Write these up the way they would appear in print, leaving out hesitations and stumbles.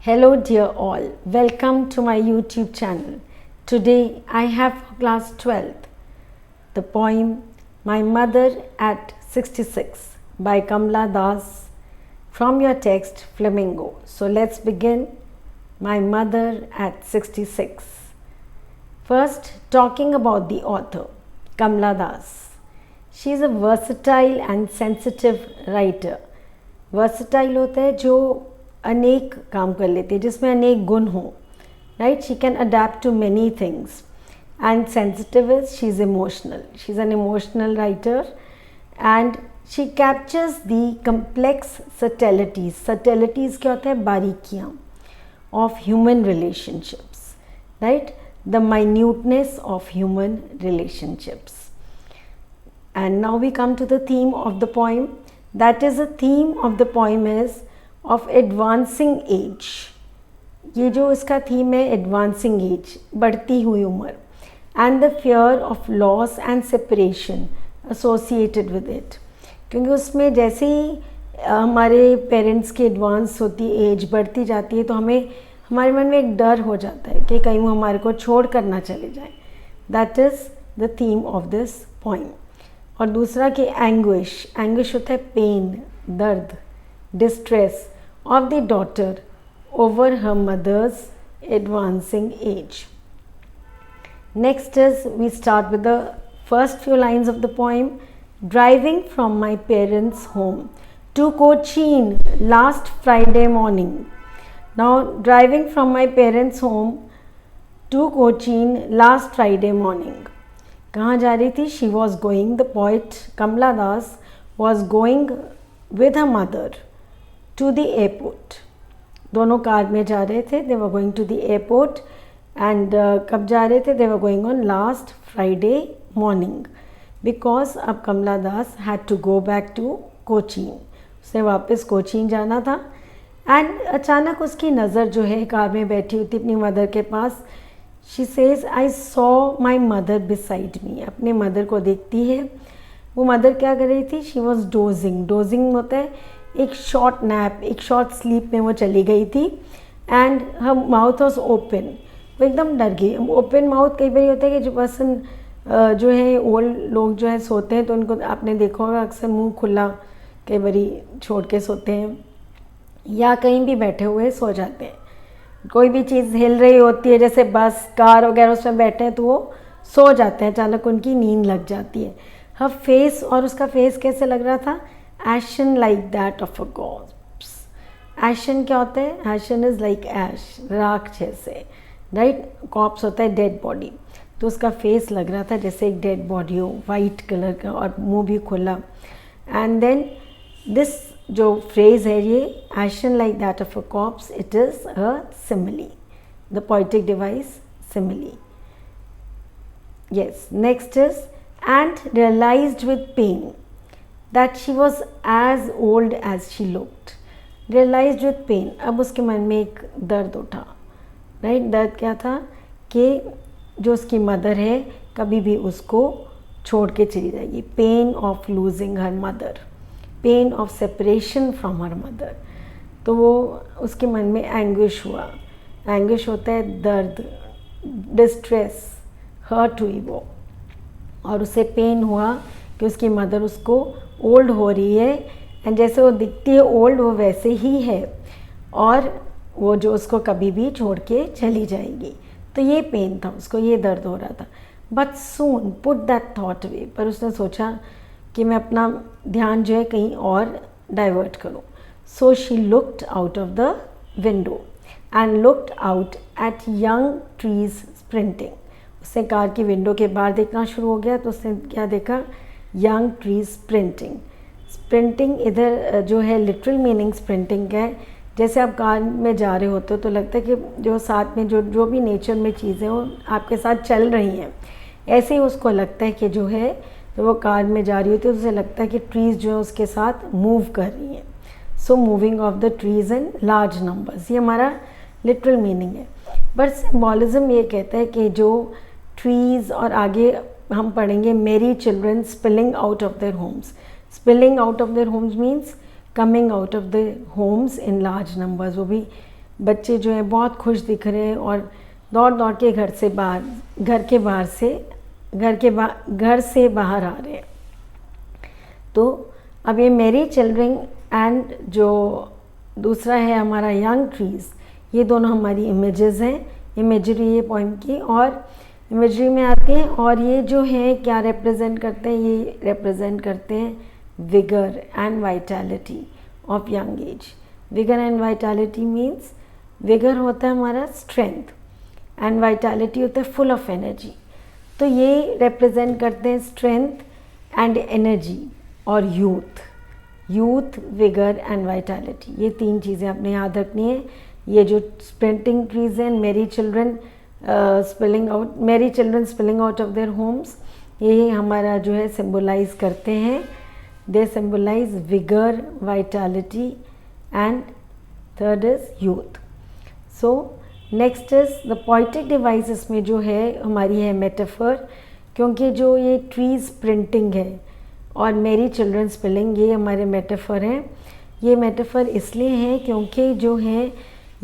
Hello dear all, welcome to my YouTube channel. Today I have for class 12th the poem My Mother at 66 by Kamla Das from your text Flamingo. So let's begin. My Mother at 66. First, talking about the author, Kamla Das. She is a versatile and sensitive writer. Versatile होता है जो अनेक काम कर लेती है, जिसमें अनेक गुण हो, right. She can adapt to many things. And sensitive is she is emotional. She is an emotional writer and she captures the complex subtleties. Subtleties क्या होता है? बारीकियाँ of human relationships, right. The minuteness of human relationships. And now we come to the theme of the poem. That is, the theme of the poem is of advancing age. ये जो इसका theme है, advancing as, बढ़ती हुई उम्र, and the fear of loss and separation associated with it. क्योंकि उसमें जैसे ही हमारे पेरेंट्स की एडवांस होती एज बढ़ती जाती है तो हमें हमारे मन में एक डर हो जाता है कि कहीं वो हमारे को छोड़ कर ना चले जाए. That is the theme of this poem. और दूसरा कि एंग्विश. एंग्विश होता है पेन, दर्द, distress of the daughter over her mother's advancing age. Next is we start with the first few lines of the poem. Driving from my parents home to Cochin last Friday morning. Now driving from my parents home to Cochin last Friday morning. कहाँ जा रही थी? She was going, the poet Kamala Das was going with her mother to the airport. दोनों car में जा रहे थे. They were going to the airport. And कब जा रहे थे? They were going on last Friday morning, because अब Kamala Das had to go back to Cochin. उसे वापस कोचीन जाना था. एंड अचानक उसकी नज़र जो है कार में बैठी हुई थी अपनी मदर के पास. She says I saw my mother beside me. अपने मदर को देखती है. वो मदर क्या कर रही थी? She was dosing. डोजिंग होता है एक शॉर्ट नैप, एक शॉर्ट स्लीप में वो चली गई थी. And her mouth was open. वो एकदम डर गई. ओपन माउथ कई बार होता है कि जो पर्सन जो है ओल्ड लोग जो है सोते हैं तो उनको आपने देखा होगा अक्सर मुंह खुला कई बार छोड़ के सोते हैं, या कहीं भी बैठे हुए सो जाते हैं. कोई भी चीज़ हिल रही होती है जैसे बस कार वगैरह उसमें बैठे हैं तो वो सो जाते हैं, अचानक उनकी नींद लग जाती है. हर फेस, और उसका फेस कैसे लग रहा था? Ashen like that of a corpse. Ashen क्या होता है? एशन इज़ लाइक ऐश, राख जैसे, राइट. कॉप्स होता है डेड बॉडी. तो उसका फेस लग रहा था जैसे एक डेड बॉडी हो, वाइट कलर का, और मुंह भी खुला. एंड देन दिस जो फ्रेज है ये ashen like that of a corpse, it is a simile, the poetic device simile. Yes. Next is and realised with pain that she was as old as she looked. Realised with pain. अब उसके मन में एक दर्द उठा, right. दर्द क्या था? कि जो उसकी मदर है कभी भी उसको छोड़ के चली जाएगी. Pain of losing her mother, pain of separation from her mother. तो वो उसके मन में एंग्विश हुआ. एंग्विश होता है दर्द, डिस्ट्रेस, हर्ट हुई वो. और उसे पेन हुआ कि उसकी मदर उसको ओल्ड हो रही है. एंड जैसे वो दिखती है ओल्ड, वो वैसे ही है, और वो जो उसको कभी भी छोड़ के चली जाएगी. तो ये पेन था उसको, ये दर्द हो रहा था. But soon put that thought away. पर उसने सोचा कि मैं अपना ध्यान जो है कहीं और डाइवर्ट करूं. So she looked out of the window and looked out at young trees sprinting. उसने कार की विंडो के बाहर देखना शुरू हो गया. तो उसने क्या देखा? Young trees sprinting. स्प्रिंटिंग इधर जो है लिटरल मीनिंग स्प्रिंटिंग का है. जैसे आप कार में जा रहे होते हो तो लगता है कि जो साथ में जो भी नेचर में चीज़ें वो आपके साथ चल रही हैं. ऐसे ही उसको लगता है कि जो है तो वो कार में जा रही होती है तो उसे लगता है कि ट्रीज़ जो है उसके साथ मूव कर रही हैं. So moving of the trees in large numbers, ये हमारा लिटरल मीनिंग है. बट सिम्बॉलिज्म ये कहता है कि जो ट्रीज़, और आगे हम पढ़ेंगे मेरी children spilling out of their Holmes. Spilling out of their Holmes means coming out of the homes in large numbers. वो भी बच्चे जो हैं बहुत खुश दिख रहे हैं और दौड़ दौड़ के घर से बाहर आ रहे हैं। तो अब ये मेरी चिल्ड्रन एंड जो दूसरा है हमारा यंग ट्रीज़, ये दोनों हमारी इमेजेस हैं, इमेजरी ये पोइम की और इमेजरी में आते हैं। और ये जो है क्या रिप्रेजेंट करते हैं, ये रिप्रेजेंट करते हैं vigour and vitality of young age. Vigour and vitality means vigour होता है हमारा स्ट्रेंथ एंड वाइटैलिटी होता है फुल ऑफ एनर्जी। तो ये रिप्रेजेंट करते हैं स्ट्रेंथ एंड एनर्जी और यूथ, विगर एंड वाइटैलिटी। ये तीन चीज़ें आपने याद रखनी है। ये जो स्प्रिंटिंग ट्रीज हैं, मेरी children spilling out of their homes, ये हमारा जो है सिंबलाइज करते हैं। They symbolize vigour, vitality and third is youth. So next is the poetic device. इसमें जो है हमारी है मेटाफर, क्योंकि जो ये ट्रीज प्रिंटिंग है और मेरी चिल्ड्रन स्पेलिंग, ये हमारे मेटाफर हैं। ये मेटाफर इसलिए हैं क्योंकि जो है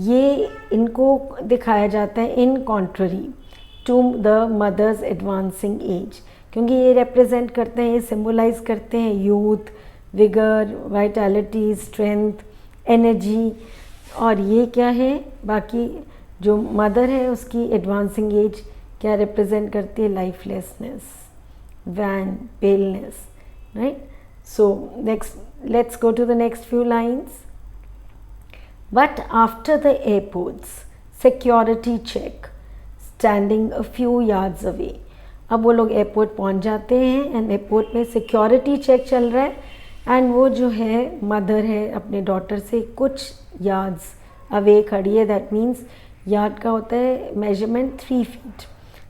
ये इनको दिखाया जाता है in contrary to the mother's advancing age, क्योंकि ये रिप्रेजेंट करते हैं, ये सिंबलाइज करते हैं youth, vigour, vitality, strength, energy. और ये क्या है, बाकी जो मदर है उसकी एडवांसिंग एज क्या रिप्रेजेंट करती है, lifelessness, wan, paleness, right? So let's go to the next few lines. But after the airport's security check, standing a few yards away, अब वो लोग एयरपोर्ट पहुंच जाते हैं एंड एयरपोर्ट में सिक्योरिटी चेक चल रहा है एंड वो जो है मदर है अपने डॉटर से कुछ यार्ड्स अवे खड़ी है। दैट मीन्स यार्ड का होता है मेजरमेंट 3 फीट,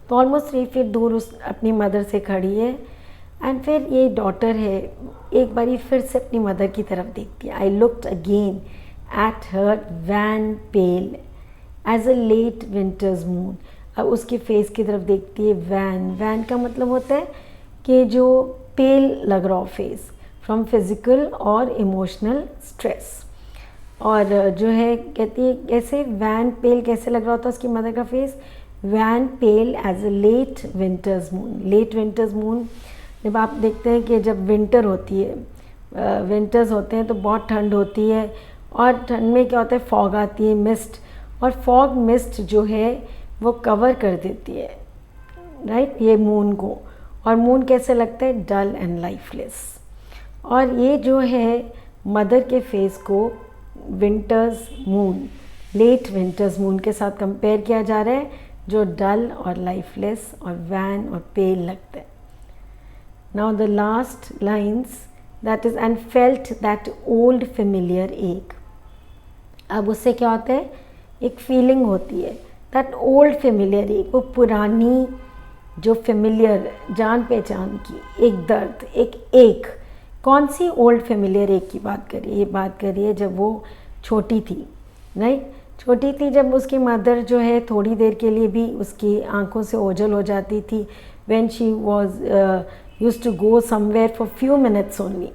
तो ऑलमोस्ट 3 फीट दूर उस अपनी मदर से खड़ी है। एंड फिर ये डॉटर है एक बारी फिर से अपनी मदर की तरफ देखती है। I looked again at her wan pale as a late winter's moon. अब उसके फेस की तरफ देखती है। वैन का मतलब होता है कि जो पेल लग रहा हो फेस फ्रॉम फिजिकल और इमोशनल स्ट्रेस। और जो है कहती है कैसे वैन पेल कैसे लग रहा होता है उसकी मदर का face, wan pale as a late winter's moon. Late winter's moon जब आप देखते हैं कि जब विंटर होती है, विंटर्स होते हैं तो बहुत ठंड होती है और ठंड में क्या होता है फॉग आती है, मिस्ट, और फॉग मिस्ट जो है वो कवर कर देती है, राइट, ये मून को। और मून कैसे लगता है, डल एंड लाइफलेस। और ये जो है मदर के फेस को winter's moon, late winter's moon के साथ कंपेयर किया जा रहा है जो डल और लाइफलेस और वैन और पेल लगता है। Now the last lines, that is, and felt that old familiar ache. अब उससे क्या होता है, एक फीलिंग होती है, that old familiar ache, वो पुरानी जो familiar जान पहचान की एक दर्द, एक कौन सी ओल्ड फेमिलियर एक की बात करिए, ये बात करिए जब वो छोटी थी, राइट, छोटी थी जब उसकी मदर जो है थोड़ी देर के लिए भी उसकी आंखों से ओझल हो जाती थी। when she was used to go somewhere for few minutes only,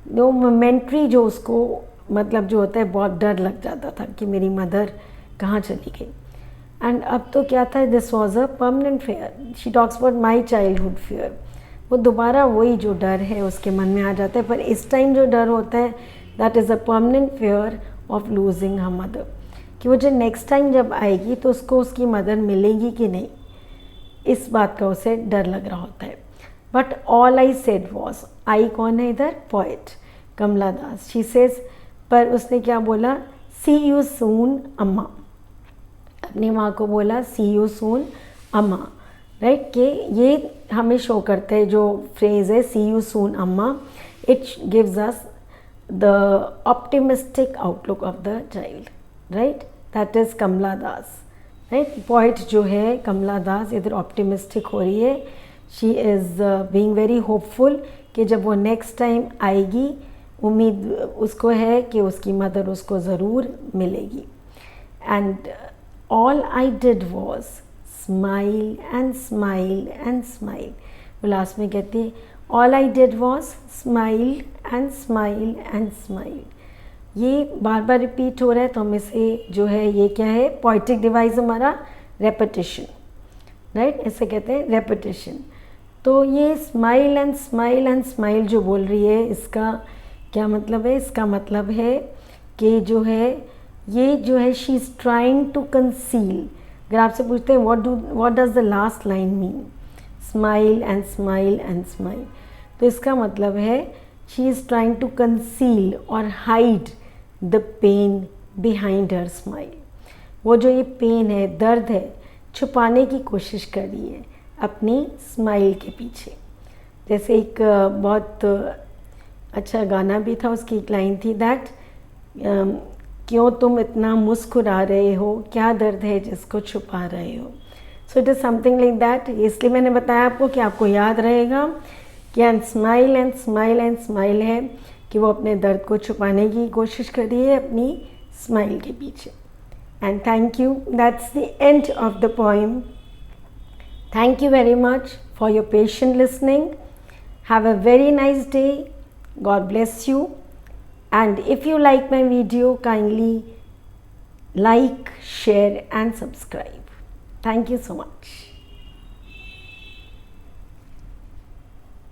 वो मोमेंट्री जो उसको मतलब जो होता है बहुत डर लग जाता था कि मेरी मदर कहाँ चली गई। एंड अब तो क्या था, this was a permanent fair. She talks about my childhood fair. वो दोबारा वही जो डर है उसके मन में आ जाता है, पर इस टाइम जो डर होता है that is a permanent fair of losing her mother, कि वो जो नेक्स्ट टाइम जब आएगी तो उसको उसकी मदर मिलेगी कि नहीं, इस बात का उसे डर लग रहा होता है। But all I said was, I कौन है इधर, poet Kamala Das. She says, पर उसने क्या बोला, सी यू सून अम्मा, अपनी माँ को बोला सी यू सून अम्मा, राइट, कि ये हमें शो करता है जो फ्रेज़ है सी यू सून अम्मा, it gives us the optimistic outlook of the child, right, that is Kamala Das, right. Poet जो है कमला दास इधर ऑप्टिमिस्टिक हो रही है। She is being very hopeful कि जब वो नेक्स्ट टाइम आएगी उम्मीद उसको है कि उसकी मदर उसको ज़रूर मिलेगी। And all I did was smile and smile and smile. वो लास्ट में कहती है all I did was smile and smile and smile. ये बार बार रिपीट हो रहा है तो हम इसे जो है ये क्या है, पोइटिक डिवाइस हमारा रेपिटेशन, राइट, इसे कहते हैं रेपिटेशन। तो ये smile and smile and smile जो बोल रही है, इसका क्या मतलब है? इसका मतलब है कि जो है ये जो है she is trying to conceal. अगर आपसे पूछते हैं what does the last line mean, smile and smile and smile, तो इसका मतलब है she is trying to conceal और hide the pain behind her smile. वो जो ये पेन है, दर्द है, छुपाने की कोशिश कर रही है अपनी स्माइल के पीछे। जैसे एक बहुत अच्छा गाना भी था, उसकी एक लाइन थी दैट क्यों तुम इतना मुस्कुरा रहे हो, क्या दर्द है जिसको छुपा रहे हो। So it is something like that. इसलिए मैंने बताया आपको कि आपको याद रहेगा कि and smile and smile and smile है कि वो अपने दर्द को छुपाने की कोशिश कर रही है अपनी स्माइल के पीछे। And thank you, that's the end of the poem. Thank you very much for your patient listening. Have a very nice day. God bless you. And if you like my video, kindly like, share and subscribe. Thank you so much.